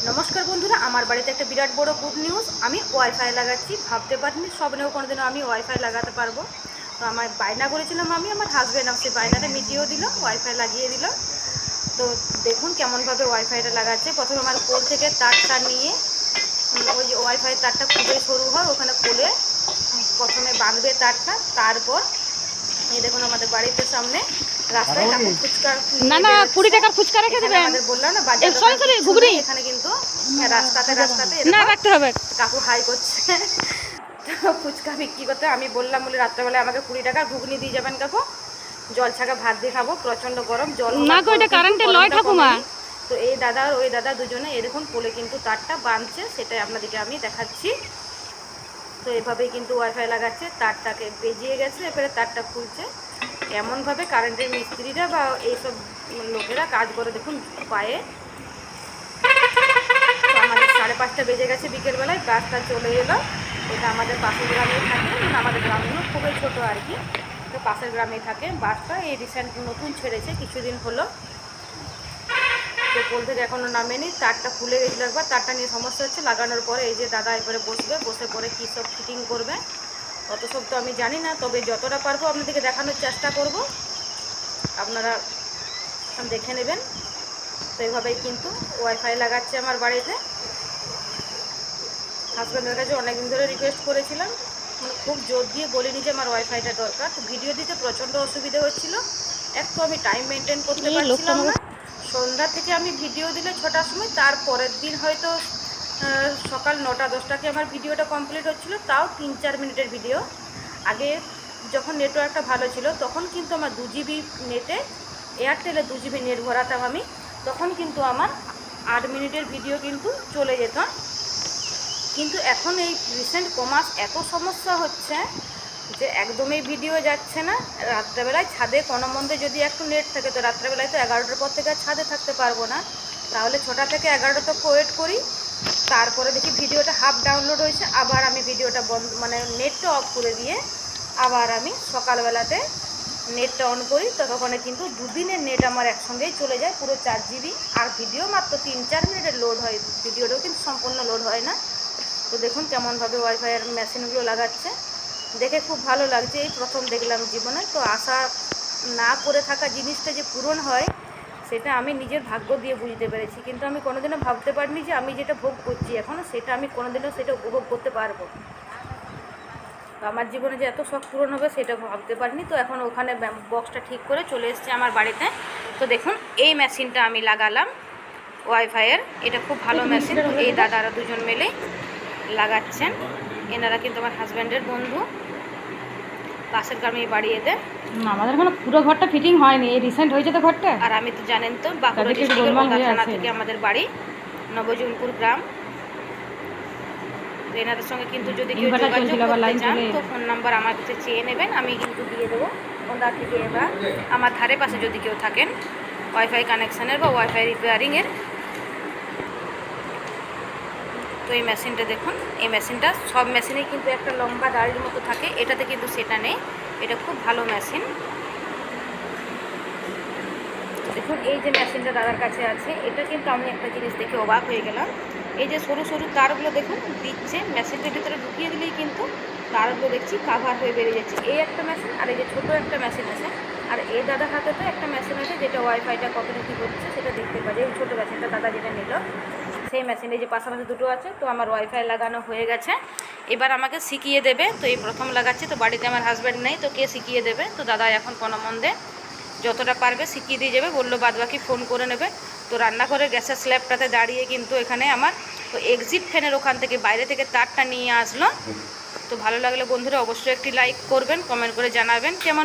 নমস্কার বন্ধুরা, আমার বাড়িতে একটা বিরাট বড় গুড নিউজ। আমি ওয়াইফাই লাগাচ্ছি। ভাবতে পারিনি স্বপ্নেও কোনোদিনও আমি ওয়াইফাই লাগাতে পারবো। তো আমার বায়না করেছিলাম, আমি আমার হাজব্যান্ড সেই বায়নাটা মিটিয়েও দিল, ওয়াইফাই লাগিয়ে দিল। তো দেখুন কেমনভাবে ওয়াইফাইটা লাগাচ্ছে। প্রথমে আমার কোল থেকে তারটা নিয়ে, ওই যে ওয়াইফাই তারটা খুবই সরু হয়, ওখানে কোলে প্রথমে বাঁধবে তারটা। তারপর এই দেখুন আমাদের বাড়িতে সামনে রাস্তায় কাকু ফুচকা, না না 20 টাকার ফুচকা রেখে দেবেন। আমাদের বললাম না বাজার এখানে কিন্তু রাস্তাতে না রাখতে হবে। কাকু হাই করছে তো ফুচকা বিক্রি করতে আমি বললাম, বলে রাত্রেবেলায় আমাকে 20 টাকা ঘুগনি দিয়ে যাবেন কাকু, জল ছাকা ভাত দিয়ে খাবো, প্রচন্ড গরম। জল না গো, এটা কারেন্টের লয় ঠাকুমা। তো এই দাদা আর ওই দাদা দুজনে এরকম কোলে কিন্তু তারটা বাঁধছে, সেটাই আপনাদেরকে আমি দেখাচ্ছি। তো এভাবেই কিন্তু ওয়াইফাই লাগাচ্ছে, তারটাকে বেজিয়ে গেছে, এবারে তারটা খুলছে। এমনভাবে কারেন্টের মিস্ত্রিরা বা এইসব লোকেরা কাজ করে দেখুন পায়ে। তো আমাদের 5:30 বেজে গেছে বিকেলবেলায়, বাসটা চলে এলো। এটা আমাদের পাশের গ্রামেই থাকে, আমাদের গ্রামগুলো খুবই ছোটো আর কি। তো পাশের গ্রামেই থাকে। বাসটা এই রিসেন্ট নতুন ছেড়েছে, কিছুদিন হলো। তো পোল থেকে এখনও নামেনি, তারটা খুলে গেছিলো একবার, তারটা নিয়ে সমস্যা হচ্ছে। লাগানোর পরে এই যে দাদা এবারে বসবে, বসে পরে কী সব ফিটিং করবে অত সব তো আমি জানি না, তবে যতটা পারবো আপনাদেরকে দেখানোর চেষ্টা করব, আপনারা দেখে নেবেন। তো এইভাবেই কিন্তু ওয়াইফাই লাগাচ্ছে আমার বাড়িতে। হাজব্যান্ডের কাছে অনেকদিন ধরে রিকোয়েস্ট করেছিলাম, মানে খুব জোর দিয়ে বলিনি যে আমার ওয়াইফাইটা দরকার। তো ভিডিও দিতে প্রচণ্ড অসুবিধা হচ্ছিলো, একটু আমি টাইম মেনটেন করতে পারছিলাম না। সন্ধ্যা থেকে আমি ভিডিও দিলে 6টার সময়, তারপরের দিন হয়তো সকাল 9টা-10টাকে আমার ভিডিওটা কমপ্লিট হচ্ছিলো, তাও 3-4 মিনিটের ভিডিও। আগে যখন নেটওয়ার্কটা ভালো ছিল তখন কিন্তু আমার 2 GB নেটে, এয়ারটেলে 2 GB নেট ভরাতাম আমি, তখন কিন্তু আমার 8 মিনিটের ভিডিও কিন্তু চলে যেত। কিন্তু এখন এই রিসেন্ট কমাস এত সমস্যা হচ্ছে যে একদমই ভিডিও যাচ্ছে না। রাত্রেবেলায় ছাদে কোনো মধ্যে যদি একটু নেট থাকে, তো রাত্রেবেলায় তো 11টার পর থেকে আর ছাদে থাকতে পারবো না, তাহলে 6টা থেকে 11টা তক ওয়েট করি। তারপরে দেখি ভিডিওটা হাফ ডাউনলোড হয়েছে, আবার আমি ভিডিওটা বন্ধ, মানে নেটটা অফ করে দিয়ে আবার আমি সকালবেলাতে নেটটা অন করি। ততক্ষণে কিন্তু 2 দিনের নেট আমার একসঙ্গেই চলে যায়, পুরো 4 GB। আর ভিডিও মাত্র 3-4 মিনিটের লোড হয়, ভিডিওটাও কিন্তু সম্পূর্ণ লোড হয় না। তো দেখুন কেমনভাবে ওয়াইফাইয়ের মেশিনগুলো লাগাচ্ছে, দেখে খুব ভালো লাগছে। এই প্রথম দেখলাম জীবনে। তো আশা না করে থাকা জিনিসটা যে পূরণ হয়, সেটা আমি নিজের ভাগ্য দিয়ে বুঝতে পেরেছি। কিন্তু আমি কোনোদিনও ভাবতে পারিনি যে আমি যেটা ভোগ করছি এখনও, সেটা আমি কোনোদিনও সেটা উপভোগ করতে পারবো। আমার জীবনে যে এত শখ পূরণ হবে সেটা ভাবতে পারিনি। তো এখন ওখানে বক্সটা ঠিক করে চলে এসেছে আমার বাড়িতে। তো দেখুন এই মেশিনটা আমি লাগালাম ওয়াইফাইয়ের, এটা খুব ভালো মেশিন। এই দাদারা দুজন মিলে লাগাচ্ছেন, এনারা কিন্তু আমার হাজব্যান্ডের বন্ধু, পাশের গ্রামে বাড়ি এদের। আমাদের এখনো পুরো ঘরটা ফিটিং হয়নি, এই রিসেন্ট হয়েছে তো ঘরটা। আর আমি তো জানেন তো বাঁকুড়া ডিস্ট্রিক্টের থানা থেকে আমাদের বাড়ি, নবজনপুর গ্রাম। এনাদের সঙ্গে কিন্তু যদি কেউ যোগাযোগ করতে চান তো ফোন নাম্বার আমার কাছে চেয়ে নেবেন, আমি কিন্তু দিয়ে দেবো। ওনার থেকে এবার আমার ধারে পাশে যদি কেউ থাকেন ওয়াইফাই কানেকশানের বা ওয়াইফাই রিপেয়ারিংয়ের। তো এই মেশিনটা দেখুন, এই মেশিনটা সব মেশিনেই কিন্তু একটা লম্বা দাড়ির মতো থাকে, এটাতে কিন্তু সেটা নেই। এটা খুব ভালো মেশিন। দেখুন এই যে মেশিনটা দাদার কাছে আছে, এটা কিন্তু আমি একটা জিনিস দেখে অবাক হয়ে গেলাম। এই যে সরু সরু তারগুলো দেখুন দিচ্ছে, মেশিনটার ভিতরে ঢুকিয়ে দিলেই কিন্তু তারগুলো দেখছি কাভার হয়ে বেরিয়ে যাচ্ছে। এই একটা মেশিন, আর এই যে ছোটো একটা মেশিন আছে, আর এই দাদার হাতে তো একটা মেশিন আছে যেটা ওয়াইফাইটা কতটা কী করছে সেটা দেখতে পারে। এই ছোটো মেশিনটা দাদা যেটা নিল সেই মেশিন, এই যে পাশাপাশি দুটো আছে। তো আমার ওয়াইফাই লাগানো হয়ে গেছে, এবার আমাকে শিখিয়ে দেবে। তো এই প্রথম লাগাচ্ছি, তো বাড়িতে আমার হাজব্যান্ড নেই, তো কে শিখিয়ে দেবে? তো দাদা এখন কোনো মন্দে যতটা পারবে শিখিয়ে দিয়ে যাবে, বললো বাদবাকি ফোন করে নেবে। তো রান্নাঘরের গ্যাসের স্ল্যাবটাতে দাঁড়িয়ে কিন্তু এখানে আমার তো এক্সিট ফ্যানের ওখান থেকে বাইরে থেকে তারটা নিয়ে আসলো। তো ভালো লাগলে বন্ধুরা অবশ্যই একটি লাইক করবেন, কমেন্ট করে জানাবেন কেমন